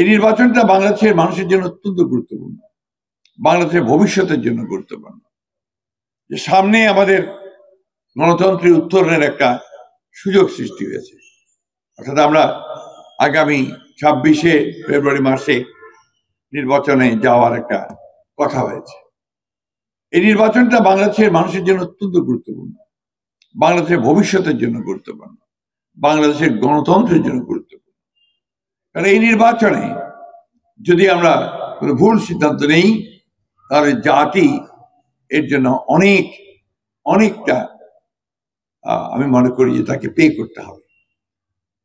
এই নির্বাচনটা বাংলাদেশের মানুষের জন্য অত্যন্ত গুরুত্বপূর্ণ, বাংলাদেশের ভবিষ্যতের জন্য গুরুত্বপূর্ণ। যে সামনে আমাদের গণতন্ত্রের উত্তরণের একটা সুযোগ সৃষ্টি হয়েছে, অর্থাৎ আমরা আগামী 26শে ফেব্রুয়ারি মাসে নির্বাচনে যাওয়ার একটা কথা হয়েছে। এই নির্বাচনটা বাংলাদেশের মানুষের জন্য অত্যন্ত গুরুত্বপূর্ণ, বাংলাদেশের ভবিষ্যতের জন্য গুরুত্বপূর্ণ, বাংলাদেশের গণতন্ত্রের জন্য গুরুত্বপূর্ণ। কারণ এই নির্বাচনে যদি আমরা কোনো ভুল সিদ্ধান্ত নেই, তাহলে জাতি এর জন্য অনেকটা আমি মনে করি যে তাকে পে করতে হবে।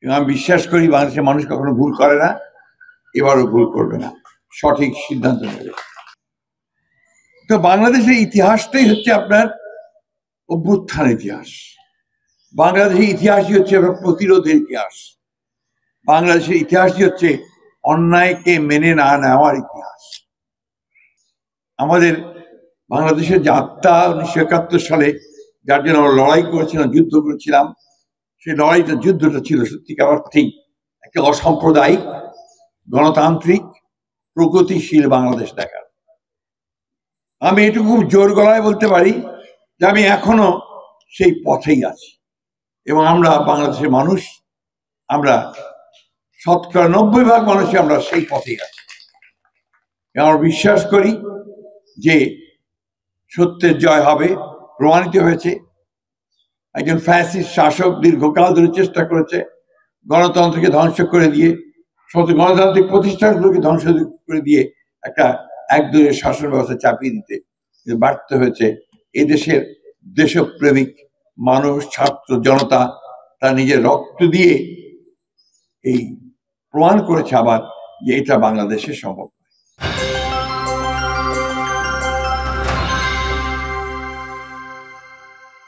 আমি বিশ্বাস করি বাংলাদেশের মানুষ কখনো ভুল করে না, এবারও ভুল করবে না, সঠিক সিদ্ধান্ত নেবে। তো বাংলাদেশের ইতিহাসটাই হচ্ছে আপনার অভ্যুত্থান ইতিহাস, বাংলাদেশের ইতিহাসই হচ্ছে প্রতিরোধের ইতিহাস, বাংলাদেশের ইতিহাসই হচ্ছে অন্যায়কে মেনে না নেওয়ার ইতিহাস। আমাদের বাংলাদেশের যে আত্মা 1971 সালে যার জন্য আমরা লড়াই করেছিলাম, যুদ্ধ করেছিলাম, সেই যুদ্ধটা ছিল সত্যিকার অর্থেই একটা অসাম্প্রদায়িক, গণতান্ত্রিক, প্রগতিশীল বাংলাদেশ দেখার। আমি এটুকু খুব জোর গলায় বলতে পারি যে আমি এখনো সেই পথেই আছি, এবং আমরা বাংলাদেশের মানুষ, আমরা 90% মানুষই আমরা সেই পথেই আছি। আমরা বিশ্বাস করি যে সত্যের জয় হবে, প্রমাণিত হয়েছে। একজন ফ্যাসিস্ট শাসক দীর্ঘকাল ধরে চেষ্টা করেছে গণতন্ত্রকে ধ্বংস করে দিয়ে, সমস্ত গণতান্ত্রিক প্রতিষ্ঠানগুলোকে ধ্বংস করে দিয়ে একটা একদলীয় শাসন ব্যবস্থা চাপিয়ে দিতে ব্যর্থ হয়েছে। এদেশের দেশপ্রেমিক মানুষ, ছাত্র জনতা তার নিজের রক্ত দিয়ে এই প্রমাণ করেছে আবার যে এটা বাংলাদেশে সম্ভব।